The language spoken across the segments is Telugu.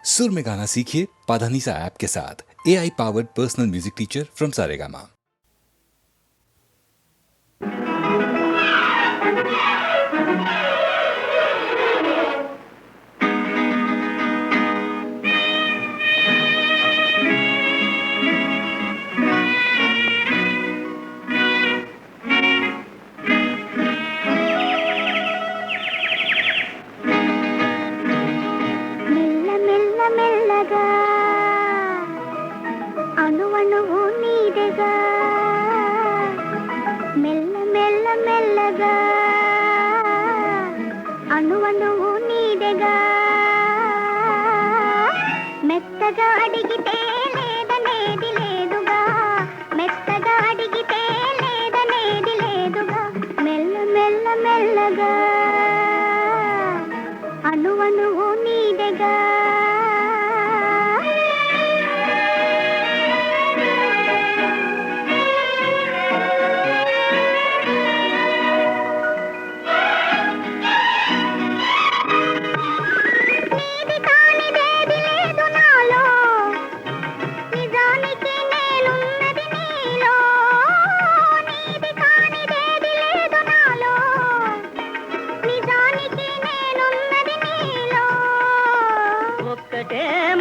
सुर में गाना सीखिए पाधानीसा ऐप के साथ। AI powered personal music teacher from Saregama. మెల్లగా అణువణువు నీదెగా మెల్లగా అణువణువు నీదెగా మెత్తగా అడిగితే లేదనేది లేదుగా మెత్తగా అడిగితే లేదనేది లేదుగా మెల్లగా అణువణువు నీదెగా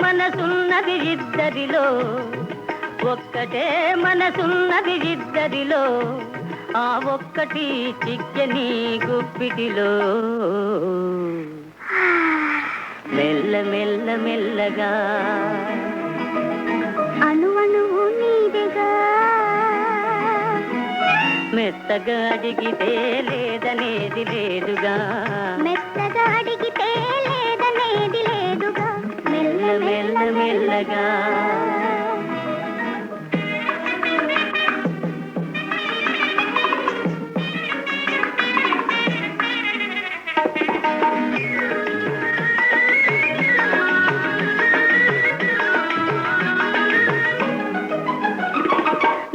మనసున్నది ఇద్దరిలో ఒక్కటే మనసున్నది ఇద్దరిలో ఆ ఒక్కటి చిక్కని గుప్పిటిలో మెల్లగా అణువణువు నీదెగా మెత్తగా అడిగితే లేదనేది లేదుగా మెత్తగా అడిగితే లేదనేది లేదుగా మెల్లగా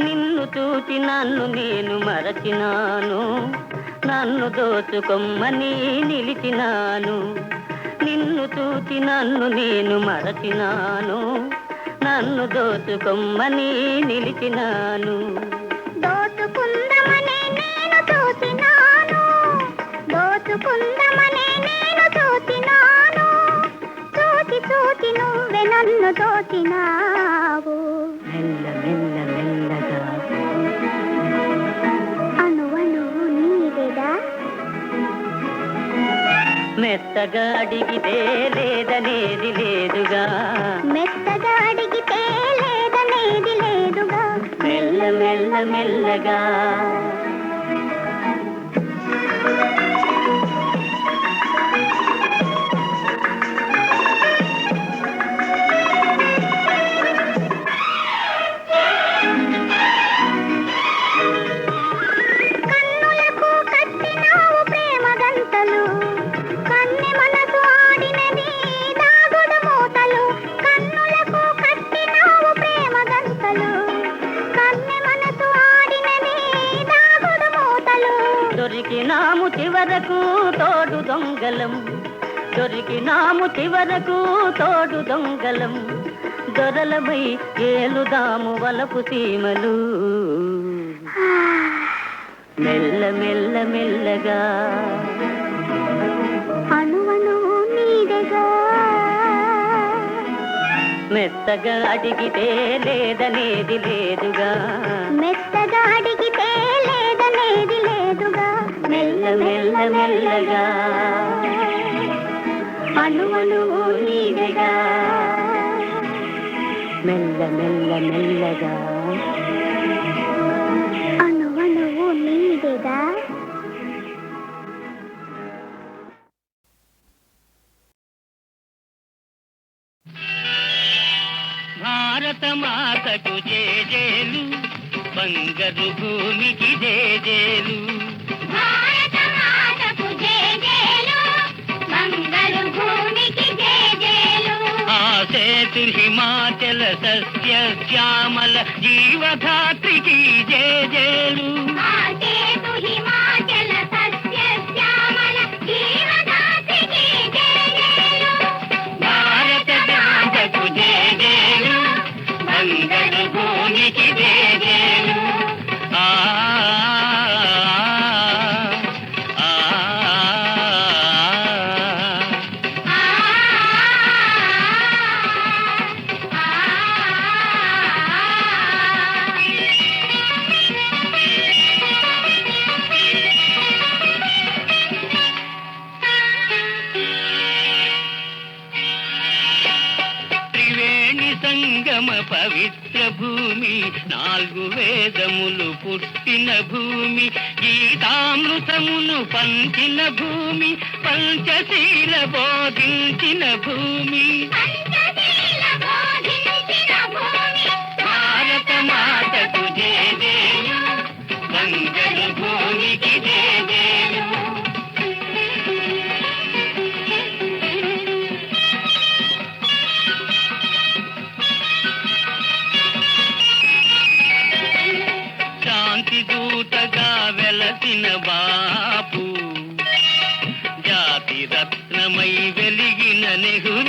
నిన్ను చూచి నన్ను నేను మరచినాను నన్ను దోచుకొమ్మని నిలిచినాను నిన్ను చూచి నన్ను నేను మరచినాను నన్ను దోచుకొమ్మని నిలిచినాను దోచుకుందమనే నేను చూచినాను దోచుకుందమనే నేను చూచినాను చూచి నువ్వే నన్ను దోచినావు మెల్లగా అణువణువు నీదెగా మెత్తగా అడిగితే లేదనేది లేదుగా మెత్తగా అడిగితే లేదనేది లేదుగా మెల్లగా దొరికినాము చివరకు తోడు దొంగలం దొరికినాము చివరకు తోడు దొంగలం దొరలమై ఏలుదాము వలపు సీమలు మెల్లగా అణువణువు నీదెగా మెత్తగా అడిగితే లేదనేది లేదుగా మెత్తగా అడిగితే లేదనేది లేదుగా మెల్లగా అణువణువు నీదెగా మెల్లగా అణువణువు నీదెగా భారత మాతకు జేజేలు బంగారు భూమికి జేజేలు భారత మాతకు జేజేలు బంగారు భూమికి జేజేలు ఆ సేతు హిమాచల సస్య శ్యామల జీవధాత్రికి జేజేలు ఆ సేతు హిమాచల సస్య శ్యామల జీవధాత్రికి జేజేలు భారత మాతకు జేజేలు బంగారు భూమికి జేజేలు ఆ సంగమ పవిత్ర భూమి 4 వేదములు పుట్టిన భూమి గీతామృతమును పంచిన భూమి పంచశీల బోధించిన భూమి భారత మాతకు జేజేలు బంగారు భూమికి జేజేలు దూతగా వెలసిన బాపు జాతి రత్నమై వెలిగిన నెహ్రూ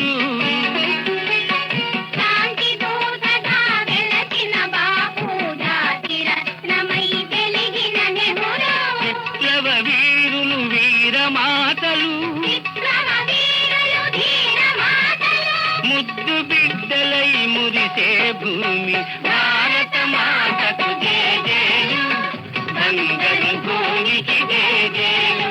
విప్లవ వీరులు వీరమాతలు ముద్దు బిడ్డలై మురిసే భూమి భారత మాతకు జేజేలు బంగారు భూమికి జేజేలు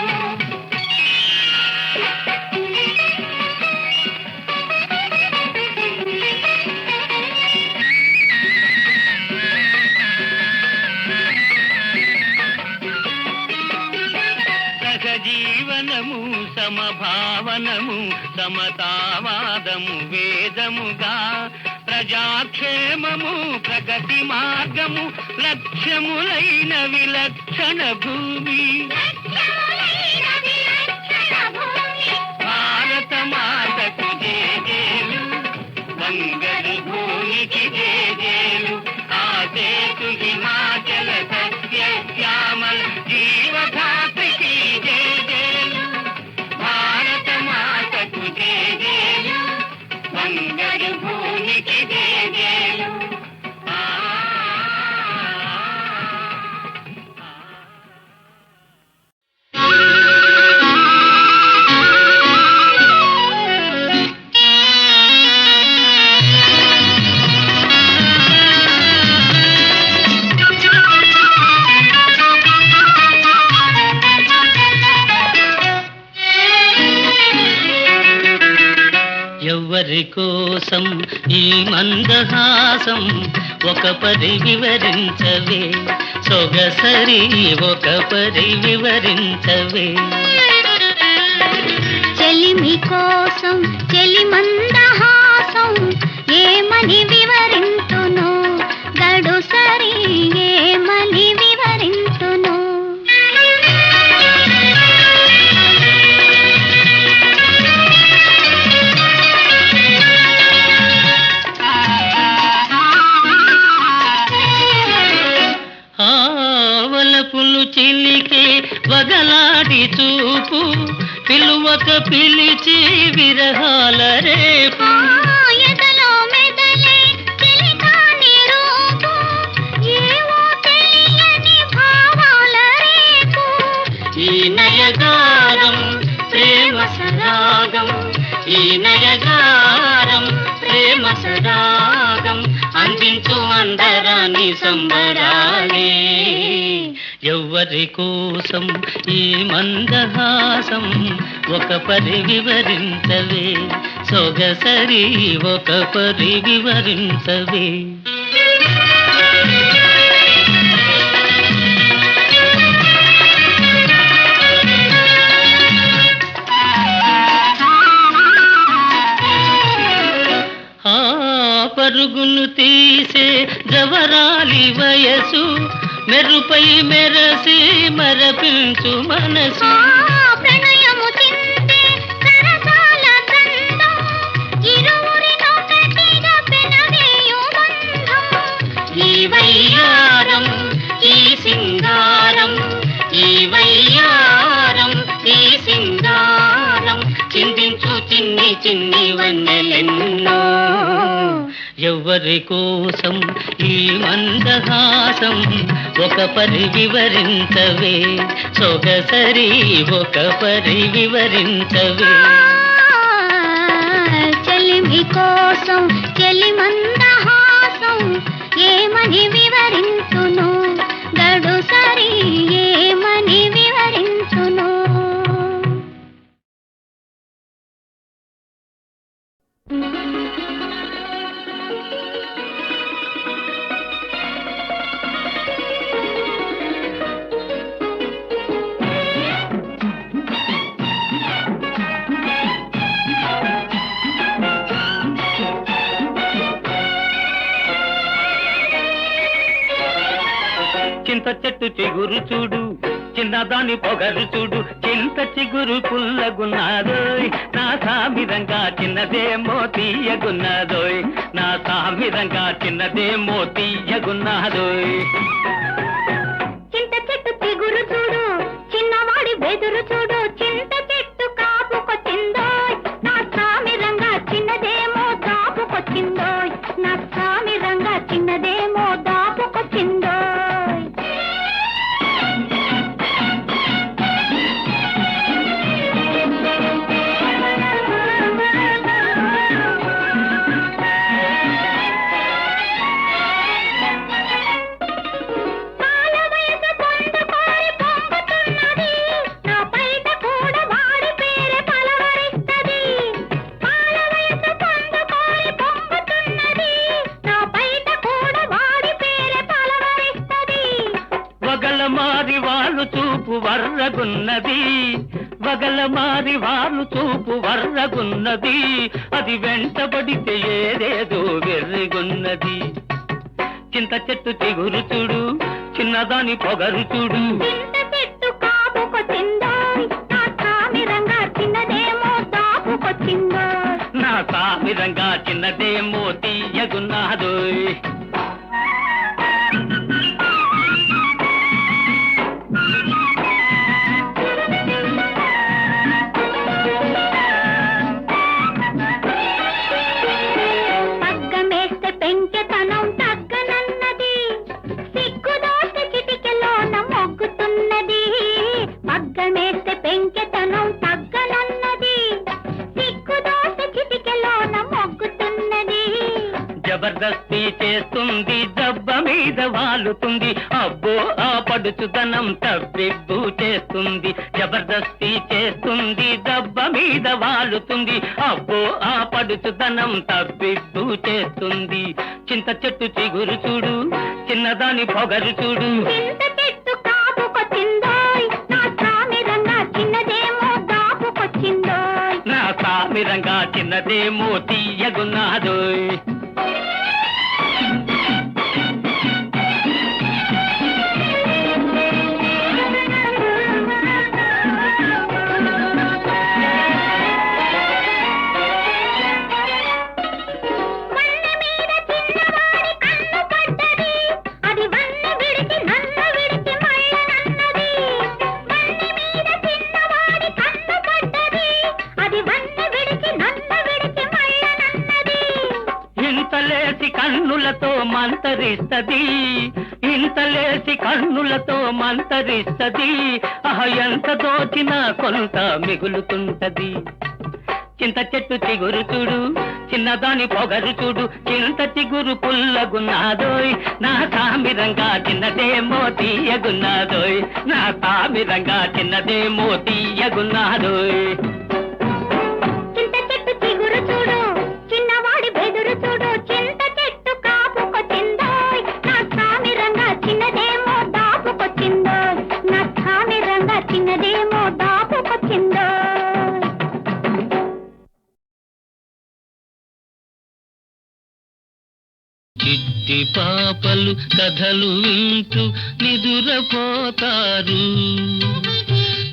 సహజీవనము సమభావనము సమతావాదము వేదముగా ప్రజాక్షేమము ప్రగతి మార్గము లక్ష్యములైన విలక్షణ భూమి భారత మాతకు జేజేలు బంగారు భూమికి జేజేలు ఆసేతు హిమాచల సస్య శ్యామల జీవధాత్రికి జేజేలు భారత మాతకు జేజేలు బంగారు భూమికి జేజేలు ఎవరి కోసం ఈ మందహాసం ఒక పరి వివరించవే సొగసరి ఒక పరి వివరించవే చెలిమి కోసం చెలి మందహాసం ఏమని వివరింతును గడు సరి ఏమని వివరింతును వలపులు చిలికే వగలాడి చూపు పిలువక పిలిచి విరహాల రేపు ఎదలో మెదలే చిలికాని రూపు ఏవో తెలియని భావాల రేపు ఈ నయగారం ప్రేమ సరాగం ఈ నయగారం ప్రేమ సరాగం అందించు అందరాని సంబరాలే ఎవ్వరి కోసం ఈ మందహాసం ఒక పరి వివరించవే సొగసరి ఒక పరి వివరించవే పరుగును తీసే జవరాలి వయసు మెరుపై మెరసి మరపించు మనసు ప్రణయము చిందే సరసాల గంధం ఇరువురినొకటిగా పెనవేయు బంధం ఈ వయ్యారం ఈ సింగారం ఈ వయ్యారం ఈ సింగారం చిందించు చిన్ని చిన్ని వన్నెలెన్నో ఎవరి కోసం ఈ మందహాసం ఒక పరి వివరించవే సొగసరి ఒక పరి వివరించవే చెలిమి కోసం చెలి మందహాసం ఏమని వివరించును గడు సరి ఏమని వివరించును చింత చెట్టు చిగురు చూడు చిన్నదాని పొగరు చూడు చింత చిగురు పుల్లగున్నాదోయ్ నా సామిరంగా చిన్నదేమో తీయగున్నాదోయ్ నా సామిరంగా చిన్నదేమో తీయగున్నాదోయ్ చింత చెట్టు చిగురు చూడు చిన్నవాడి బెదురు చూడు చింత చెట్టు కాపుకొచ్చిందోయ్ నా సామిరంగా చిన్నదేమో దాపుకొచ్చిందోయ్ నా సామిరంగా చిన్నదేమో దాపుకొచ్చిందోయ్ వర్రగున్నది వగల మారి వారు చూపు వర్రగున్నది అది వెంటబడితే ఏదేదో వెర్రిగున్నది చింత చెట్టు చిగురు చూడు చిన్నదాని పొగరు చూడు చింత చెట్టు కాపుకొచ్చిందోయ్ నా సామిరంగా చిన్నదేమో దాపుకొచ్చిందోయ్ నా సామిరంగా చిన్నదేమో తీయగున్నాదోయ్ జబర్దస్తి చేస్తుంది దెబ్బ మీద వాలుతుంది అబ్బో ఆ పడుచుదనం తబ్బిబ్బు చేస్తుంది జబర్దస్తి చేస్తుంది దెబ్బ మీద వాలుతుంది అబ్బో ఆ పడుచుదనం తబ్బిబ్బు చేస్తుంది చింత చెట్టు చిగురు చూడు చిన్నదాని పొగరు చూడు చింత చెట్టు కాపుకొచ్చిందోయ్ నా సామిరంగా చిన్నదేమో దాపుకొచ్చిందోయ్ నా సామిరంగా చిన్నదేమో తీయగున్నాదోయ్ కన్నులతో మంతరిస్తది ఇంతలేసి కన్నులతో మంతరిస్తది ఎంత దోచినా కొంత మిగులుతుంటది చింత చెట్టు చిగురు చూడు చిన్నదాని పొగరు చూడు చింత చిగురు పుల్లగున్నాదోయ్ నా సామిరంగా చిన్నదేమో తీయగున్నాదోయ్ నా సామిరంగా చిన్నదేమో తీయగున్నాదోయ్ చింత చెట్టు చిగురు చూడు చిన్నవాడి బెదురు చూడు చింత చెట్టు కాపుకొచ్చిందోయ్ నా సామిరంగా చిన్నదేమో దాపుకొచ్చిందోయ్ నా సామిరంగా చిన్నదేమో దాపుకొచ్చిందోయ్ చిట్టి పాపలు కథలు వింటూ నిదురపోతారు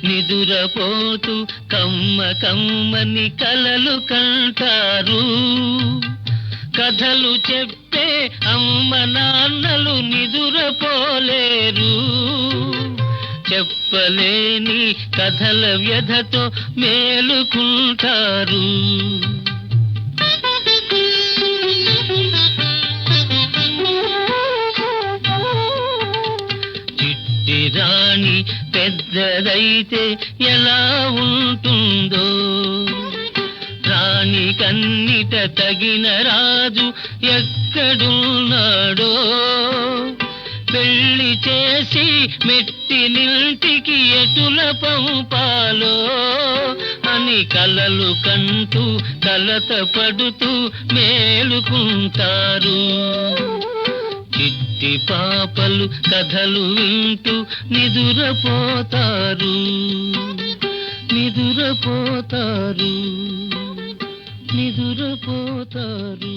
నిదురపోతూ కమ్మ కమ్మని కలలు కంటారు కథలు చెప్పే అమ్మ నాన్నలు నిదురపోలేరు చెప్పలేని కథల వ్యధతో మేలుకుంటారు పెద్దదైతే ఎలా ఉంటుందో, రాణి కన్నిట తగిన రాజు ఎక్కడున్నాడో, పెళ్లి చేసి మెట్టినింటికి ఎటుల పంపాలో అని కలలు కంటూ కలత పడుతూ మేలుకుంటారు. చిట్టి పాపలు కథలు వింటూ నిదురపోతారు, నిదురపోతారు, నిదురపోతారు.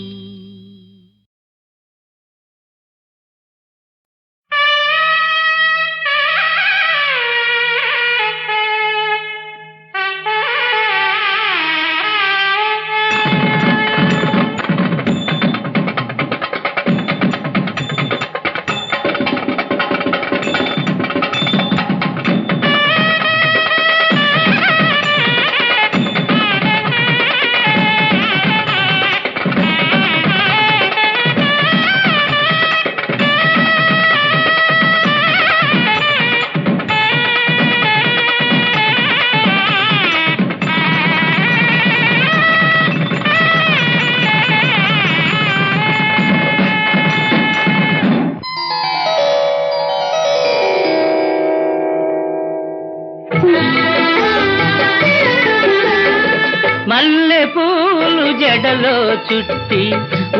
మల్లె పూలు జడలో చుట్టి,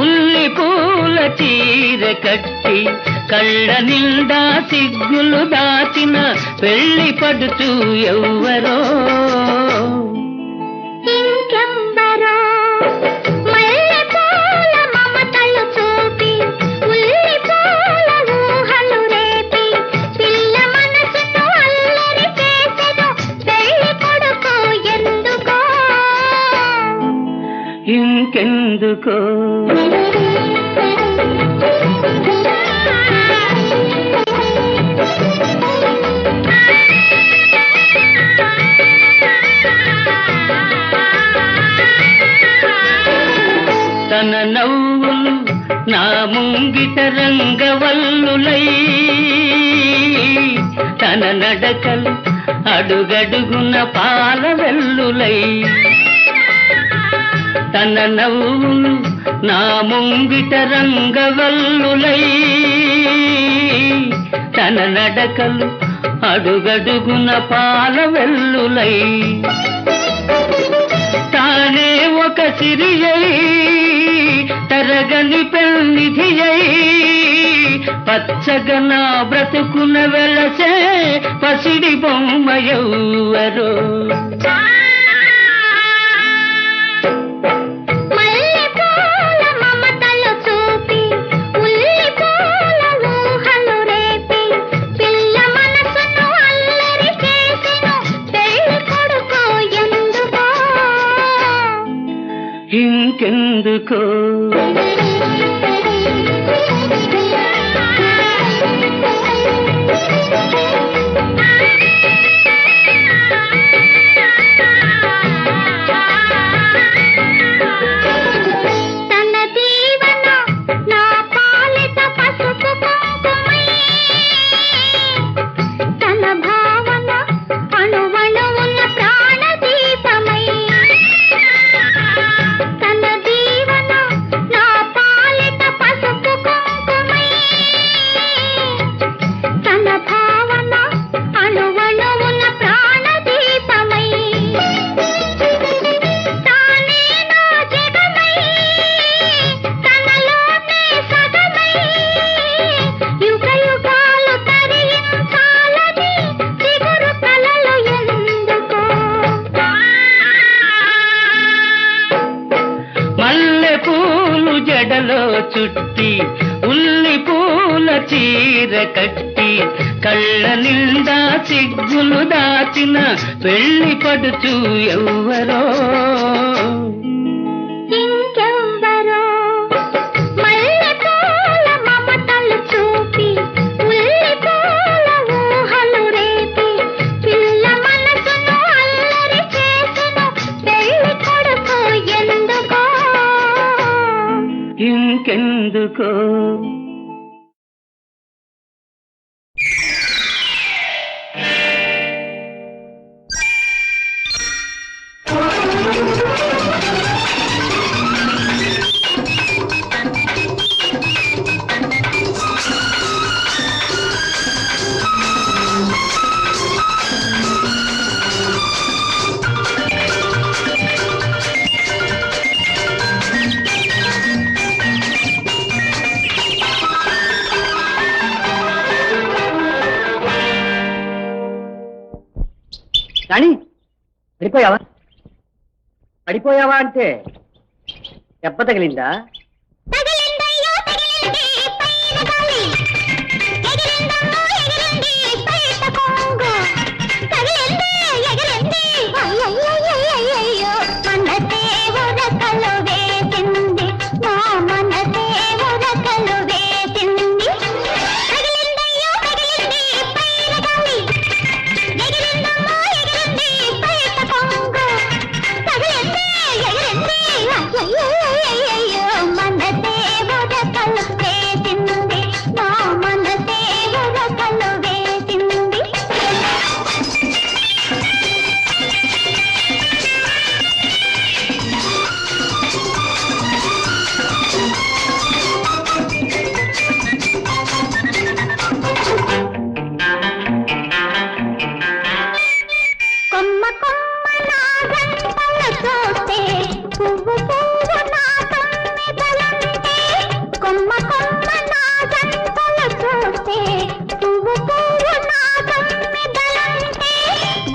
ఉల్లి పూల చీర కట్టి, కళ్ళ నిండా సిగ్గులు దాచిన పెళ్లి పడుచు ఎవ్వరో, ఇంకెవ్వరో. మల్లె పూల మమతలు చూపి, ఉల్లి పూల ఊహలు రేపి, పిల్ల మనసును అల్లరి చేసెను పెళ్లి కొడుకు ఎందుకో, ఇంకెందుకో. తన నవ్వులు నా ముంగిట రంగవల్లులై, తన నడకలు అడుగడుగున పాల వెల్లులై, తన నవ్వులు నా ముంగిట రంగవల్లులై, తన నడకలు అడుగడుగున పాల వెల్లులై, తానే ఒక సిరియై తరగని పెన్నిధియై, పచ్చగా నా బ్రతుకున వెలసే పసిడి బొమ్మ ఎవ్వరో, ఇంకెందుకో. జడలో చుట్టి, ఉల్లి పూల చీర కట్టి, కళ్ళ నిండా సిగ్గులు దాచిన పెళ్లి పడుచు ఎవ్వరో, ఇంకెవ్వరో. మల్లె పూల మమతలు చూపి, ఉల్లి పూల ఊహలు రేపి, పిల్ల మనసును అల్లరి చేసెను పెళ్లి కొడుకు ఎందుకో, ఇంకెందుకో. రాణి పడిపోయావా? పడిపోయావా అంటే దెబ్బ తగిలిందా? తగిలిందయ్యో తగిలింది పైన గాలి, ఎగిరిందమ్మో ఎగిరింది బయట కొంగు, తగిలింది ఎగిరింది అయ్యయ్యయ్యయ్యయ్యో, మనసే ఉరకలు వేసింది, నా మనసే ఉరకలు వేసింది. తగిలిందయ్యో తగిలింది పైన గాలి, ఎగిరిందమ్మో ఎగిరింది బయట కొంగు, తగిలింది ఎగిరింది అయ్యయ్యయ్యయ్యో, మనసే ఉరకలు వేసింది, నా మనసే ఉరకలు వేసింది. కొమ్మ కొమ్మ నా గంటలు చూస్తే, పువ్వు పువ్వు నా తొమ్మిదలంటే, కొమ్మ కొమ్మ నా గంటలు చూస్తే, పువ్వు పువ్వు నా తొమ్మిదలంటే,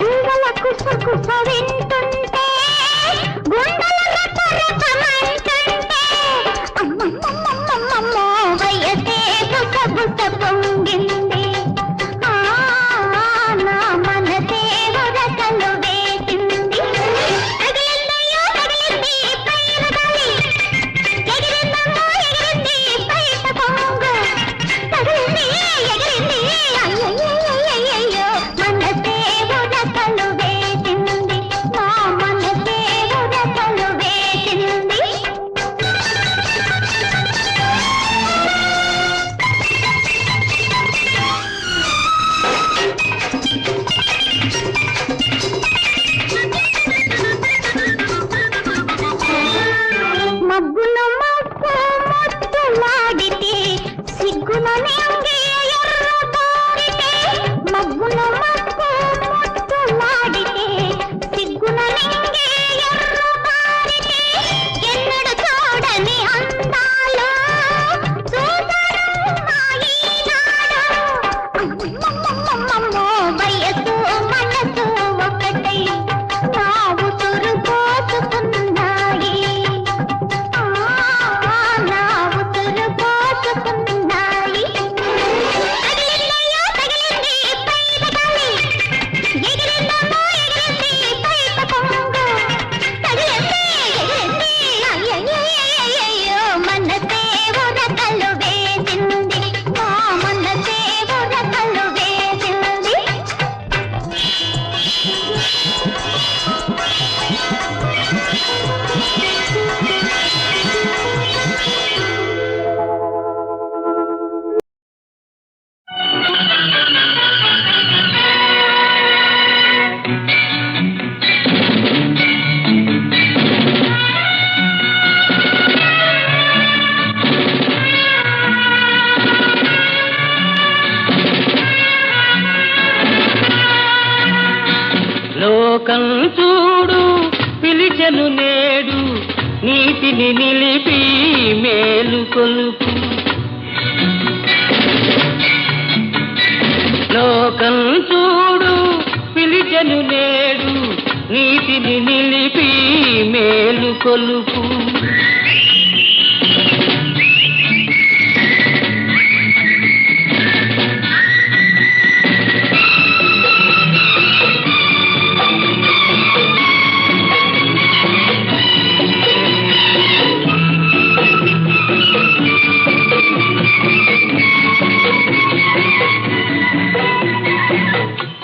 గువ్వల కుసకుస వింటుంటే, గుండెల తరతమంటుంటే, అమ్మమ్మమ్మమ్మమ్మో వయసే బుసబుస పొంగింది, ఆ నా మనసే ఉరకలు వేసింది. తగిలిందయ్యో తగిలింది పైన గాలి, ఎగిరిందమ్మో ఎగిరింది బయట కొంగు, తగిలింది ఎగిరింది అయ్యయ్యయ్యయ్యో, మనసే ఉరకలు వేసింది, నా మనసే ఉరకలు వేసింది. మబ్బుల మబ్బు ముద్దులాడితే, సిగ్గుల నింగి ఎర్రబారితే, మబ్బుల మబ్బు ముద్దులాడితే, సిగ్గుల నింగి ఎర్రబారితే, ఎన్నడు చూడని అందాలు చూడరమ్మా ఈనాడు, అమ్మమ్మమ్మమ్మమ్మో వయసు మనసు ఒకటై నా ఉసురు పోసుకున్నాయి, నా ఉసురు పోసుకున్నాయి. తగిలిందయ్యో తగిలింది పైన గాలి, ఎగిరిందమ్మో ఎగిరింది బయట కొంగు, తగిలింది ఎగిరింది అయ్యయ్యయ్యయ్యో, మనసే ఉరకలు వేసింది, నా మనసే ఉరకలు వేసింది. లోకం చూడు పిలిచెను నేడు, నీతిని నిలిపి మేలు కొలుపు. లోకం చూడు పిలిచెను నేడు, నీతిని నిలిపి మేలు కొలుపు.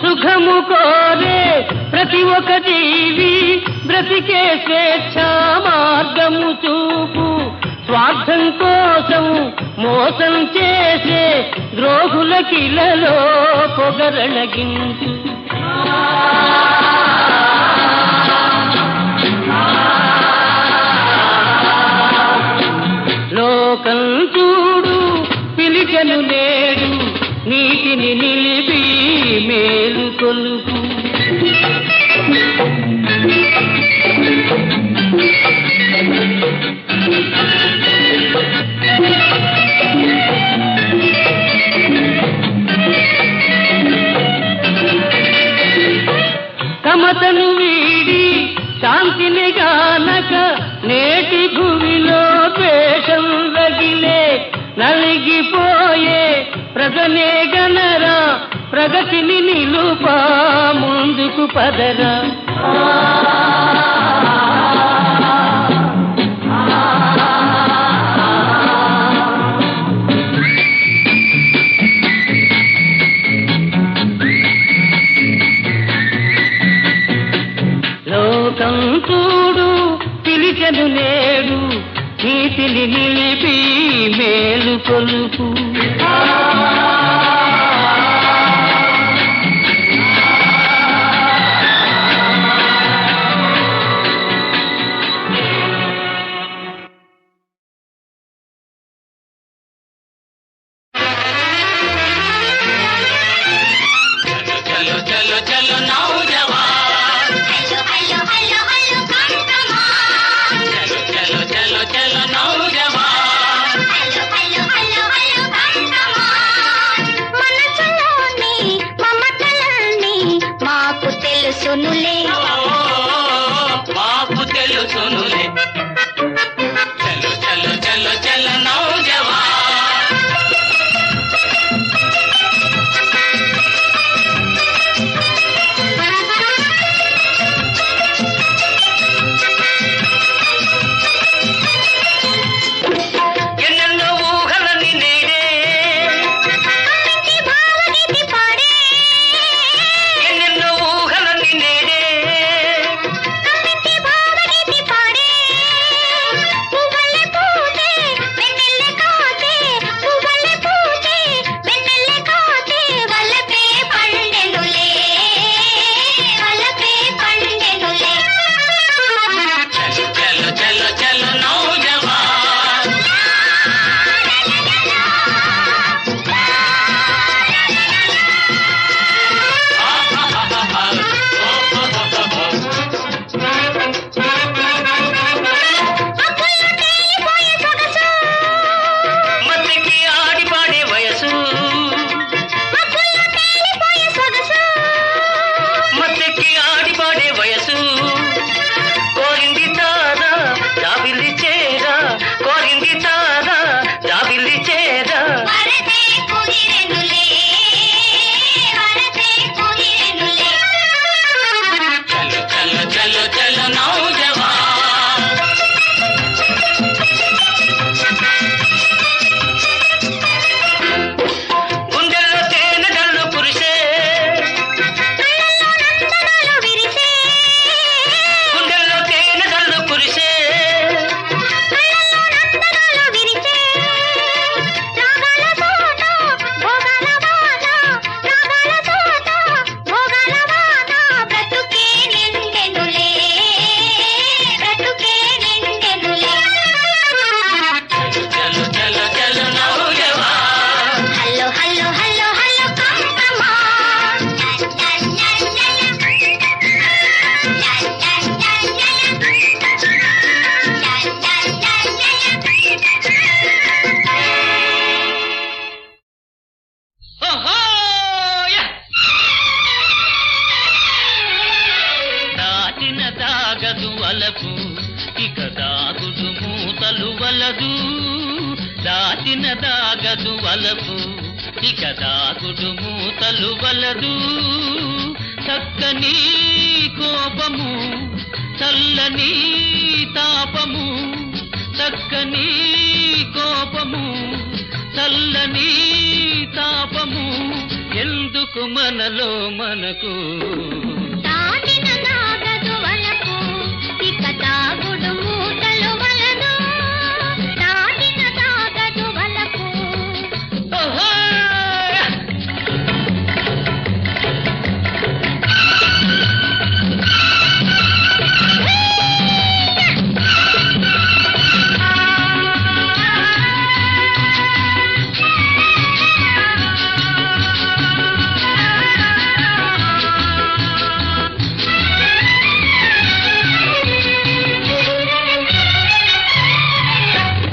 సుఖము కోరే ప్రతి ఒక్క జీవి బ్రతికే స్వేచ్ఛ మార్గము చూపు. స్వార్థం కోసం మోసం చేసే ద్రోహుల కిలలో పొగరళగించు. లోకం చూడు పిలిచెను నేడు, నీతిని నిలిపి మేలు కొలుపు. ప్రజనే గనరా ప్రగతిని నిలుపా ముందుకు పదరా లోకం చూడు పిలిచెను నేడు నీతిని నిలిపి మేలు కొలుపు సునులే మాకు తెలుసునులే చలో చలో చలో చలో నౌజవాన్ ఎన్నెన్నో ఊహలని నేడే ఎన్నెన్నో ఊహలని నేడే చలో చలో చలో నౌజవాన్ మత్తికి ఆడి పాడే వయసు మత్తికి ఆడి పాడే వయసు కోరింది తారా జాబిల్లి చేరా కోరింది తారా జాబిల్లి చేరా చలో చలో చలో చలో నౌజవాన్ గుండెల్లో తేనె జల్లు కురిసే గుండెల్లో తేనె జల్లు కురిసే చలో చలో చలో Naujawan hello hello hello hello దాటిన దాగదు వలపు ఇక దాగుడు మూతలు వలదు దాటిన దాగదు వలపు ఇక దాగుడు మూతలు వలదు చక్కని కోపము చల్లని తాపము చక్కని కోపము చల్లని తాపము ఎందుకు మనలో మనకు దాటిన నాగదు వలపు ఇక తాగుడు మూటలు వలదు దాటిన నాగదు వలపు ఓహో!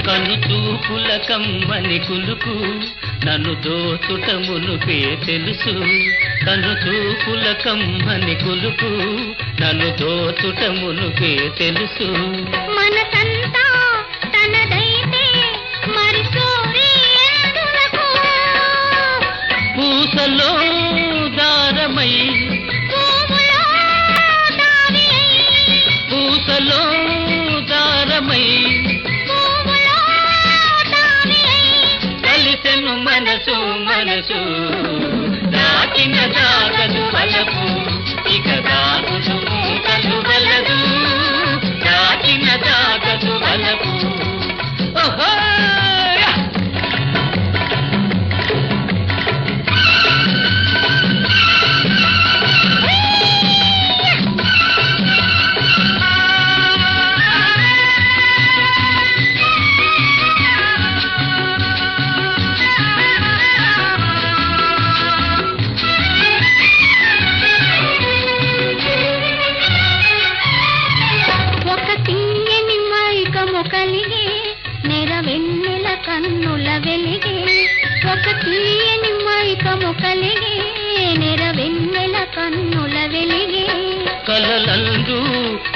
కనుచూపుల కమ్మని కులుకు నన్ను దోచుట మునుపే తెలుసు కనుచూపుల కమ్మని కులుకు నన్ను దోచుట మునుపే తెలుసు మనసంతా తనదైతే మరి సోరీ ఎందులకు మనసు మనసు దాటిన దాగదు వలపు ఇక దాగుదు మూటలు వలదు దాటిన దాగదు వలపు ఓహో కలిగే నెరవెన్నెల కన్నుల వెలిగే ఒక తీయని మైకము కలిగే నెరవెన్నెల కన్నుల వెలిగే కలలందు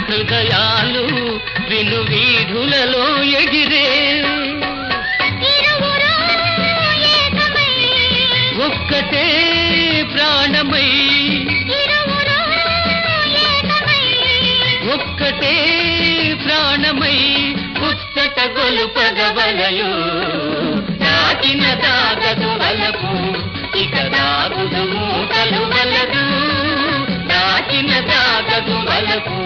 హృదయాలు విను వీధులలో ఎగిరే ఇరువురు ఏకమై ఒక్కటే ప్రాణమై ఇరువురు ఏకమై ఒక్కటే ప్రాణమై పుస్తక గొలుపగవలయు దాటిన దాగదు వలపు ఇక దాగుదు మూటలు వలదు దాటిన దాగదు వలపు